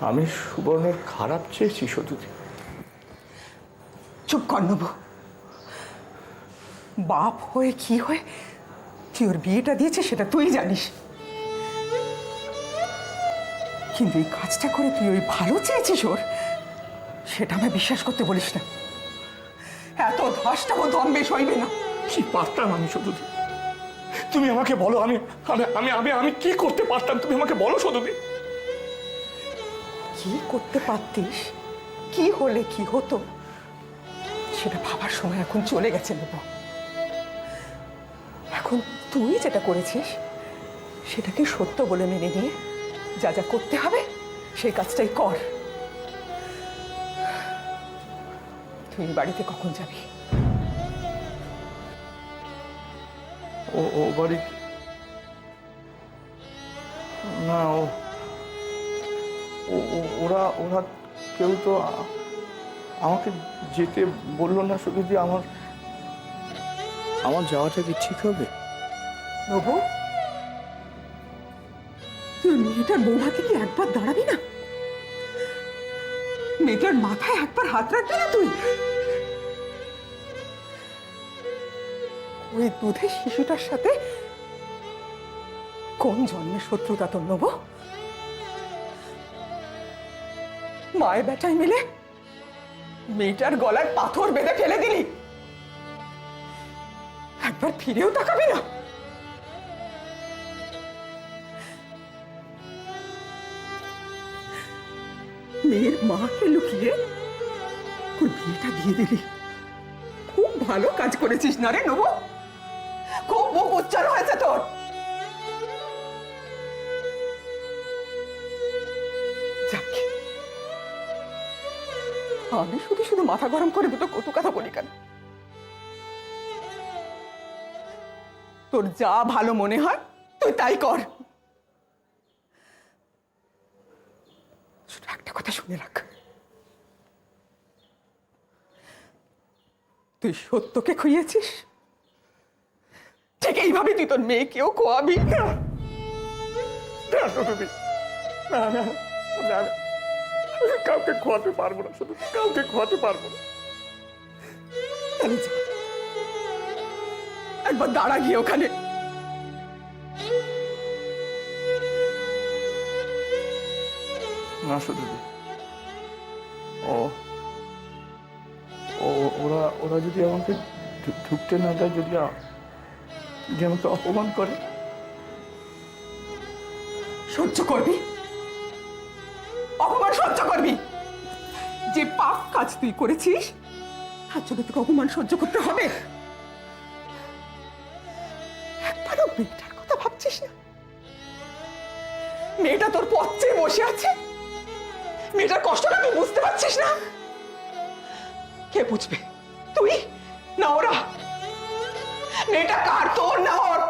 আমি সুবর্ণের খারাপ চেয়েছি শুধু। চুপ কর নেব। বাপ হয়ে কি হয়ে তুই ওর বিয়েটা দিয়েছিস সেটা তুই জানিস, কিন্তু এই কাজটা করে তুই ওই ভালো চেয়েছিস ওর, সেটা আমি বিশ্বাস করতে বলিস না। এত ধাসটাও দম বেশ হইবে না। কি পারতাম আমি শুধু? তুমি আমাকে বলো, আমি আমি আমি আমি আমি কি করতে পারতাম? তুমি আমাকে বলো শুধু। কি করতে পারতিস, কি হলে কি হতো, সেটা ভাবার সময় এখন চলে গেছে নেব। এখন তুই যেটা করেছিস সেটাকে সত্য বলে মেনে নিয়ে যা যা করতে হবে সেই কাজটাই কর। তুই বাড়িতে কখন যাবি? ও বাড়ি না, ওরা ওরা কেউ তো আমাকে যেতে বললো না। শুধু যে আমার যাওয়াটা কি ঠিক হবে? নবু, তুই মেয়েটার বৌভাতে কি একবার দাঁড়াবি না? মেয়েটার মাথায় একবার হাত রাখবি না তুই? ওই দুধের শিশুটার সাথে কোন জন্মের শত্রুতা তোর নেব? মায়ের বেটায় মিলে মেয়েটার গলায় পাথর বেঁধে ফেলে দিলি, একবার ফিরেও তাকাবি না? মেয়ের মাকে লুকিয়ে ওর বিয়েটা দিয়ে দিলি। খুব ভালো কাজ করেছিস না রে নবু, খুব মুখ উচ্চার হয়েছে তোর। যাক, আমি শুধু শুধু মাথা গরম করে দুটো কটু কথা বলি কেন? তোর যা ভালো মনে হয় তুই তাই কর। শুধু একটা কথা শুনে রাখ, তুই সত্যকে খুইয়েছিস, ঠিক এইভাবে তুই তোর মেয়েকেও খোয়াবি। না শুধু না না না, আমি কাউকে খোয়াতে পারবো না, শুধু কাউকে খোয়াতে পারবো না। তাহলে যা, একবার দাঁড়া গিয়ে ওখানে। না শুধু ওরা ওরা যদি আমাকে ঢুকতে না দেয়, যদি আমাকে অপমান করে, সহ্য করবি? অপমান সহ্য করবি? যে পাপ কাজ তুই করেছিস তার জন্য তোকে অপমান সহ্য করতে হবে? একবারও মেয়েটার কথা ভাবছিস না? মেয়েটা তোর পথ চেয়ে বসে আছে, মেয়েটার কষ্টটা তুই বুঝতে পারছিস না? কে বুঝবে, তুই না ওরা? মেয়েটা কার, তোর না ওর?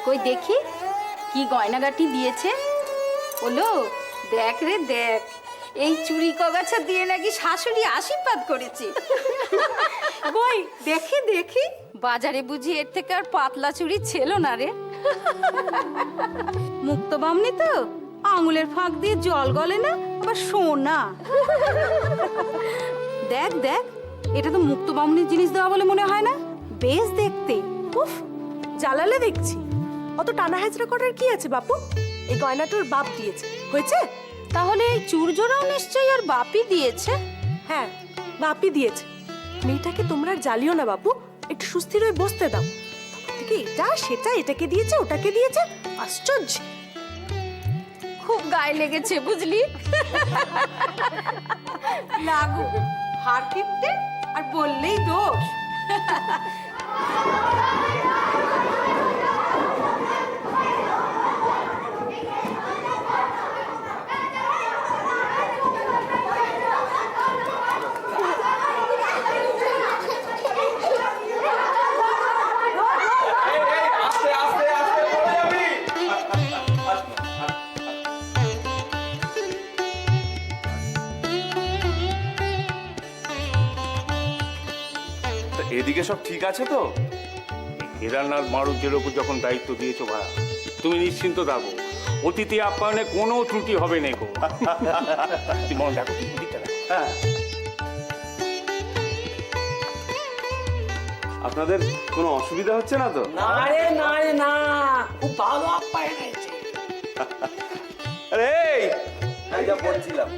কই দেখি কি গয়নাগাটি দিয়েছে। বলো, দেখ রে দেখ, এই চুড়ি কগাছা দিয়ে নাকি শাশুড়ি আশীর্বাদ করেছে। কই দেখি দেখি, বাজারে বুঝি এর থেকে আর পাতলা চুড়ি ছিল না রে। মুক্ত বামনি তো, আঙুলের ফাঁক দিয়ে জল গলে না, আবার সোনা। দেখ দেখ, এটা তো মুক্ত বামনির জিনিস দেওয়া বলে মনে হয় না, বেশ দেখতে। উফ, জ্বালালে দেখছি। অত টানা হেঁচড়া করার কি আছে বাপু? এই গয়নাটার বাপ দিয়েছে, হয়েছে? তাহলে এই চুরজোড়াও নিশ্চয়ই আর বাপই দিয়েছে। হ্যাঁ, বাপই দিয়েছে। মেয়েটাকে তোমরা আর জ্বালিও না বাপু, একটু সুস্থির হয়ে বসতে দাও। তখন থেকে এটা সেটা, এটাকে দিয়েছে ওটাকে দিয়েছে, আশ্চর্য। খুব গায়ে লেগেছে বুঝলি। লাগু হার কিপটে আর বললেই দোষ। এদিকে সব ঠিক আছে তো? কেদারনাথ মারুজের ওপর যখন দায়িত্ব দিয়েছো ভাই, তুমি নিশ্চিন্ত থাকো, অতিথি আপ্যায়নে কোনো ত্রুটি হবে না গো। তুই মন দেখো, তুই ওদিকটা দেখো। হ্যাঁ। আপনাদের কোনো অসুবিধা হচ্ছে না তো? না রে না, খুব ভালো আপ্যায়ন হয়েছে। আরে এই যা বলছিলাম।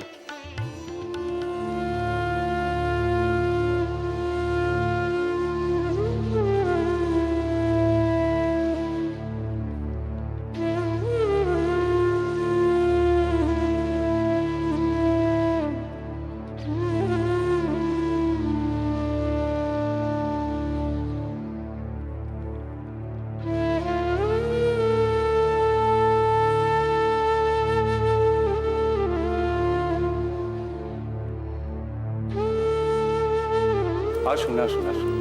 আসুন আসুন আসুন।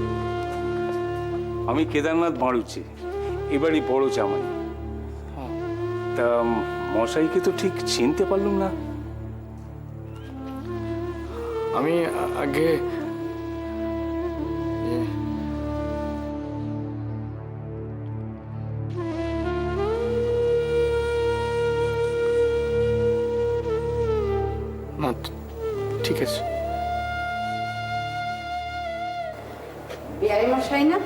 আমি কেদারনাথ মারুচি, এবারই বড় জামাই। তা মশাইকে তো ঠিক চিনতে পারলাম না। আমি আগে না, ঠিক আছে। বিয়ারে মশাই না?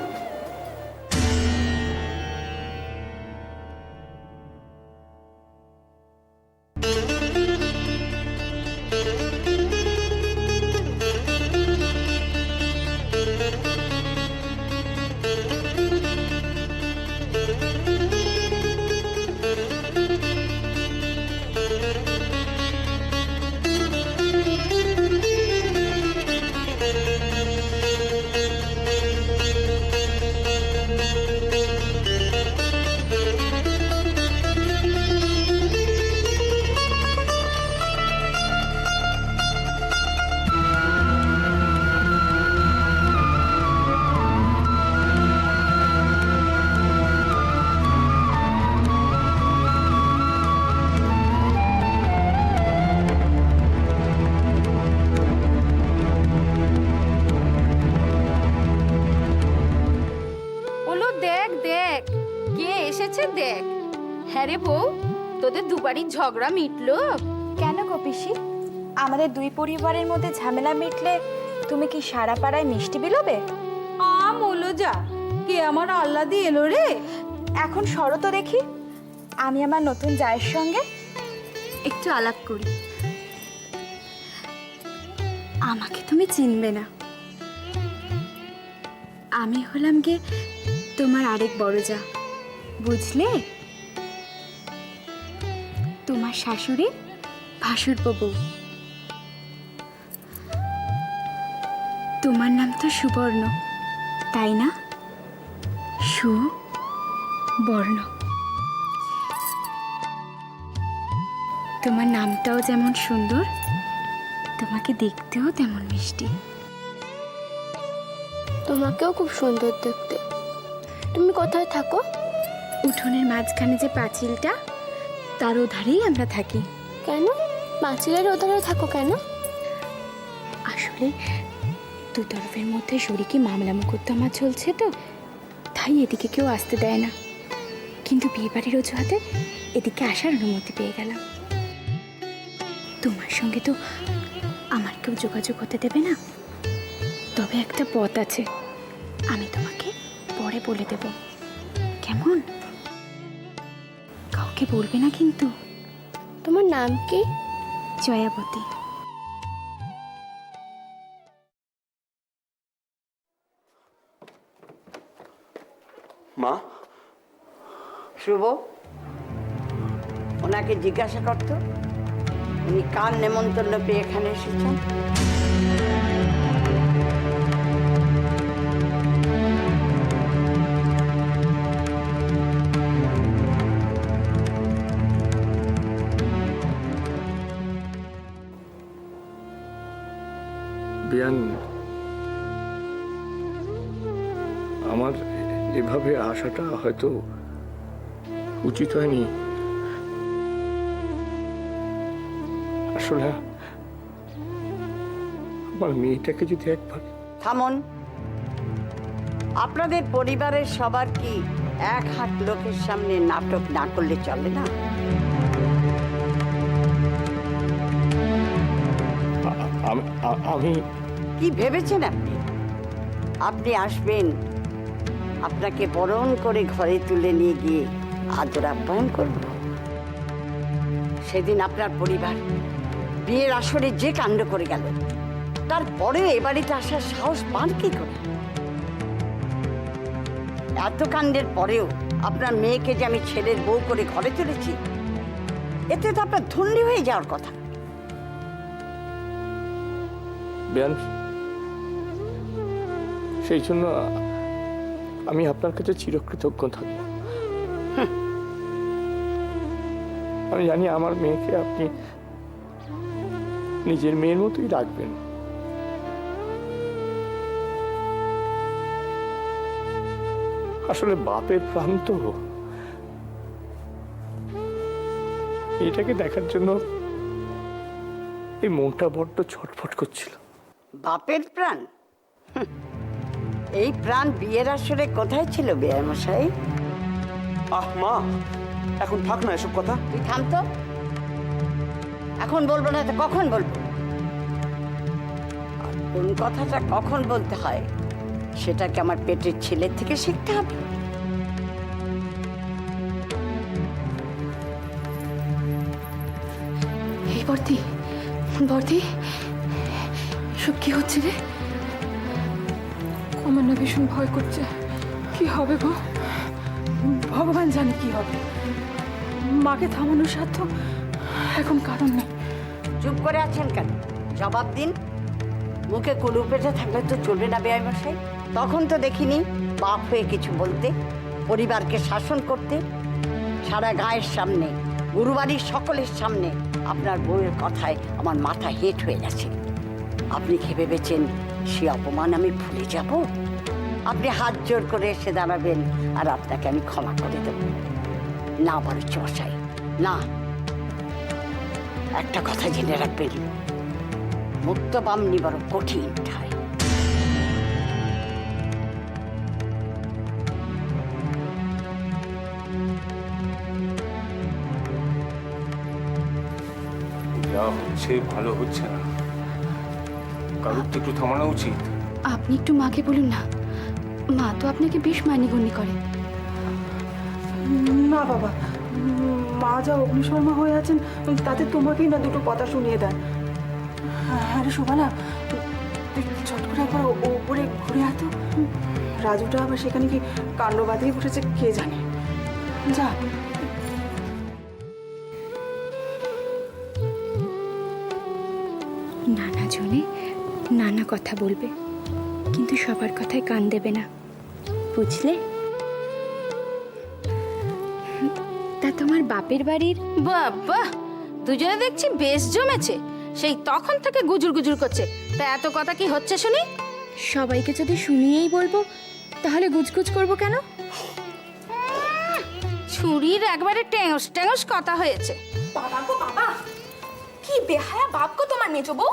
ওলো দেখ দেখ, কে এসেছে দেখ। হ্যাঁ রে বউ, তোদের দুবারই ঝগড়া মিটলো? কেন গো পিসি, আমাদের দুই পরিবারের মধ্যে ঝামেলা মিটলে তুমি কি সারা পাড়ায় মিষ্টি বিলোবে? ওলো যা, কে আমার আল্লাদি এলো রে। এখন সরো তো দেখি, আমি আমার নতুন জায়ের সঙ্গে একটু আলাপ করি। আমাকে তুমি চিনবে না, আমি হলাম গে তোমার আরেক বড় যা, বুঝলে? তোমার শাশুড়ি ভাসুরপো বউ। তোমার নাম তো সুবর্ণ, তাই না? সুবর্ণ। তোমার নামটাও যেমন সুন্দর, তোমাকে দেখতেও তেমন মিষ্টি। তোমাকেও খুব সুন্দর দেখতে। তুমি কোথায় থাকো? উঠোনের মাঝখানে যে পাঁচিলটা, তার ওধারেই আমরা থাকি। কেন পাঁচিলের ওধারে থাকো কেন? আসলে দু তরফের মধ্যে শরিকি মামলা মোকদ্দমা চলছে তো, তাই এদিকে কেউ আসতে দেয় না। কিন্তু বিয়ে বাড়ির অজুহাতে এদিকে আসার অনুমতি পেয়ে গেলাম। তোমার সঙ্গে তো আমার কেউ যোগাযোগ হতে দেবে না, তবে একটা পথ আছে, আমি তোমাকে পরে বলে দেব, কেমন? কাউকে বলবে না কিন্তু। তোমার নাম কি? জয়াবতী। মা, শুভ, ওনাকে জিজ্ঞাসা করতো উনি কার নেমন্তন্ন পেয়ে এখানে এসেছেন। বিয়ান, আমার এভাবে আসাটা হয়তো উচিত হয়নি। আসলে আমার মেয়েটাকে যদি একবার... থামুন। আপনাদের পরিবারের সবার কি এক হাত লোকের সামনে নাটক না করলে চলে না? আমি কি ভেবেছেন আপনি? আপনি আসবেন, আপনাকে বরণ করে ঘরে তুলে নিয়ে গিয়ে আদর আপ্যায়ন করব। সেদিন আপনার পরিবার বিয়ের আসরে যে কাণ্ড করে গেল, তারপরে এ বাড়িতে আসার সাহস পান কি করে? এত কাণ্ডের পরেও আপনার মেয়েকে যে আমি ছেলের বউ করে ঘরে তুলেছি, এতে তো আপনার ধন্য হয়ে যাওয়ার কথা। বেয়ান, সেই জন্য আমি আপনার কাছে চিরকৃতজ্ঞ থাকব। আমি জানি আমার মেয়েকে আপনি নিজের মেয়ের মতোই রাখবেন। আসলে বাপের প্রাণ তো, এটাকে দেখার জন্য এই মনটা বড্ড ছটফট করছিল। বাপের প্রাণ? এই প্রাণ বিয়ের আসরে কোথায় ছিল বেয়ামশাই? আহ মা, এখন থাক না এসব কথা। তুই থাম তো। এখন বলবো না তো কখন বলবো? আর কোন কথাটা কখন বলতে হয় সেটাকে আমার পেটের ছেলের থেকে শিখতে হবে। এই বর্দি, বর্দি, এসব কি হচ্ছে রে? আমার না ভীষণ ভয় করছে। কি হবে গো? ভগবান জানে কি হবে। মাকে থামানোর সাধ্য এখন কারণ নেই। চুপ করে আছেন কেন? জবাব দিন। মুখে কুলু পেটে থাকলে তো চলবে না বেয়ামশাই। তখন তো দেখিনি বাপ হয়ে কিছু বলতে, পরিবারকে শাসন করতে। সারা গায়ের সামনে, গুরুবাড়ির সকলের সামনে আপনার বউয়ের কথায় আমার মাথা হেঁট হয়ে গেছে। আপনি কি ভেবেছেন সে অপমান আমি ভুলে যাব? আপনি হাত জোর করে এসে দাঁড়াবেন আর আপনাকে আমি ক্ষমা করে দেব না? বড় মশাই না, একটা কথা জেনে রাখবেন, মুক্ত বামনি বড় কঠিন ঠাই। যা হচ্ছে ভালো হচ্ছে না, কারোর তো একটু থামানো উচিত। আপনি একটু মাকে বলুন না, মা তো আপনাকে বেশ মানিগণ্য করে। না বাবা, মা যা অগ্নিশর্মা হয়ে আছেন তাতে তোমাকেই না দুটো কথা শুনিয়ে দেন। আরে শোভানা, তুই চট করে একবার ওপরে ঘুরে আয় তো। রাজুটা আবার সেখানে কি কাণ্ড বাঁধিয়ে বসেছে কে জানে। যা। নানা জনে নানা কথা বলবে, কিন্তু সবার কথায় কান দেবে না, বুঝলে? তা তোমার বাপের বাড়ির বাবা, দুজনে দেখছি বেশ জমেছে। সেই তখন থেকে গুজুর গুজুর করছে। তা এত কথা কি হচ্ছে শুনি? সবাইকে যদি শুনিয়েই বলবো তাহলে গুজগুজ করবো কেন? ছুরির একবারে টেঙস টেঙস কথা হয়েছে। বাবা গো বাবা, কি বেহায়া বাপ গো তোমার মেজো বউ।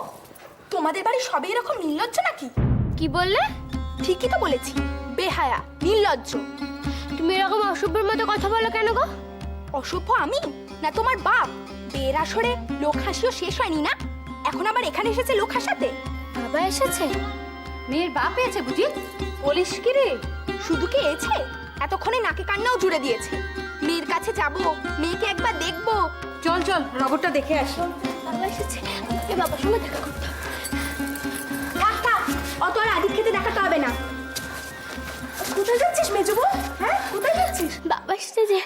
তোমাদের বাড়ি সবে এরকম নির্লজ্জ নাকি? কি বললে? ঠিকই তো বলেছি, বেহায়া নির্লজ্জ। তুমি এরকম অসভ্যের মতো কথা বলো কেন গো? অসভ্য আমি না তোমার বাপ? বিয়ের আসরে লোক হাসিও শেষ হয়নি না, এখন আবার এখানে এসেছে লোক হাসাতে। বাবা এসেছে? মেয়ের বাপ এসে বুঝি? বলিস কি রে? শুধু কি এসে, এতক্ষণে নাকে কান্নাও জুড়ে দিয়েছে। মেয়ের কাছে যাব, মেয়েকে একবার দেখবো। চল চল, রবটটা দেখে আসি। বাবা এসেছে, আমাকে বাবার সঙ্গে দেখা করতে হবে। থাক থাক, অত আর আদিক খেতে দেখাতে হবে না। কোথায় যাচ্ছিস মেজো বউ? হ্যাঁ, কোথায় যাচ্ছিস? বাবা এসেছে যে,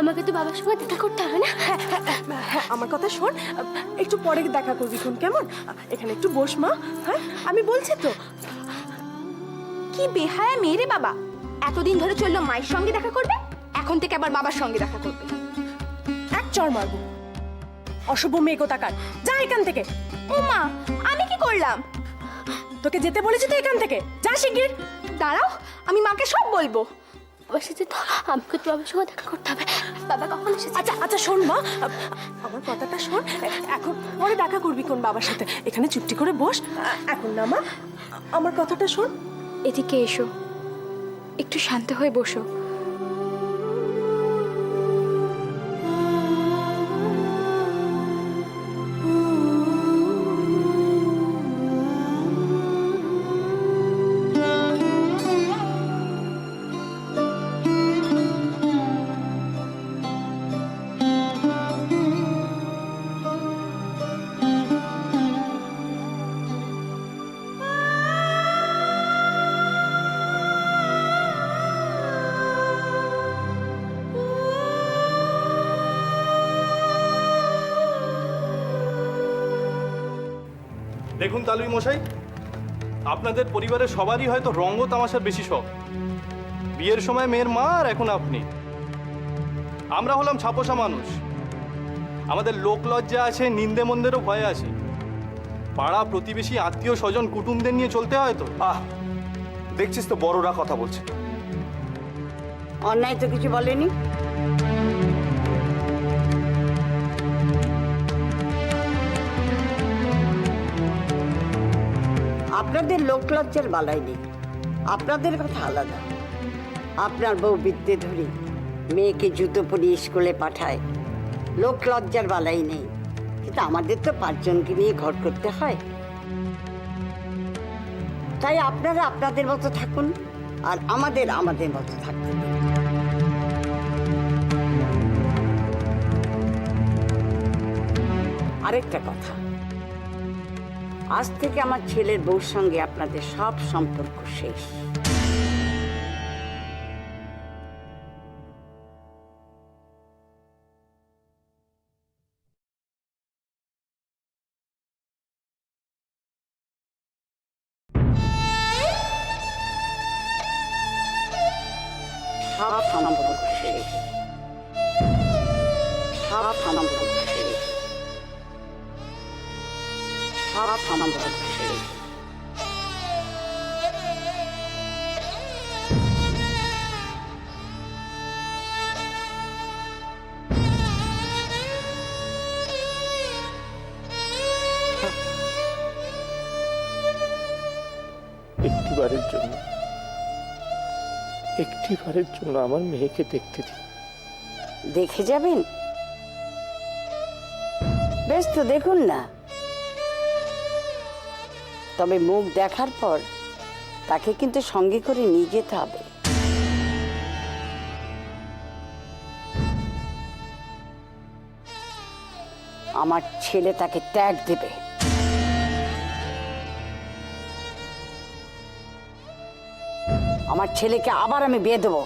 আমাকে তো বাবার সঙ্গে দেখা করতে হবে না? হ্যাঁ, আমার কথা শোন, একটু পরে দেখা করবি কোন, কেমন? এখানে একটু বস মা। হ্যাঁ, আমি বলছি তো। কি বেহায়া মেয়ে রে বাবা, এতদিন ধরে চললো মায়ের সঙ্গে দেখা করবে, এখন থেকে আবার বাবার সঙ্গে দেখা করবে। এক চড় মারবো। অশুভ মেয়ে কোথাকার, যা এখান থেকে। ও মা, আমি কি করলাম? তোকে যেতে বলেছি তো এখান থেকে, যা শিগগির। দাঁড়াও, আমি মাকে সব বলবো। বাবা এসেছে তো, আমাকে তো বাবার সঙ্গে দেখা করতে হবে। বাবা কখন এসেছে? আচ্ছা আচ্ছা শোন মা, আমার কথাটা শোন। এখন পরে দেখা করবি কোন বাবার সাথে, এখানে চুপটি করে বস। এখন না মা, আমার কথাটা শোন। এদিকে এসো। একটু শান্ত হয়ে বসো। দেখুন তালুই মশাই, আপনাদের পরিবারের সবারই হয়তো রঙ্গ তামাশার বেশি শখ। বিয়ের সময় মেয়ের মা, আর এখন আপনি। আমরা হলাম ছাপোষা মানুষ, আমাদের লোক লজ্জা আছে, নিন্দে মন্দেরও ভয় আছে। পাড়া প্রতিবেশী, আত্মীয় স্বজন, কুটুমদের নিয়ে চলতে হয় তো। দেখছিস তো বড়রা কথা বলছে। অন্যায় তো কিছু বলেনি। আপনাদের লোকলজ্জার বালাই নেই, আপনাদের কথা আলাদা। আপনার বউ বিদ্যে ধরে মেয়েকে জুতো পরিয়ে স্কুলে পাঠায়, লোকলজ্জার বালাই নেই। কিন্তু আমাদের তো 5 জনকে নিয়ে ঘর করতে হয়। তাই আপনারা আপনাদের মতো থাকুন, আর আমাদের আমাদের মতো থাকতে দিন। আরেকটা কথা, আজ থেকে আমার ছেলের বউর সঙ্গে আপনাদের সব সম্পর্ক শেষ। সব সম্পর্ক শেষ। সব সম্পর্ক শেষ। সব সম্পর্ক শেষ। একটিবারের জন্য আমার মেয়েকে দেখতে দিন। দেখে যাবেন? বেশ, তো দেখুন না। তবে মুখ দেখার পর তাকে কিন্তু সঙ্গে করে নিয়ে যেতে হবে। আমার ছেলে তাকে ত্যাগ দেবে। আমার ছেলেকে আবার আমি বিয়ে দেবো।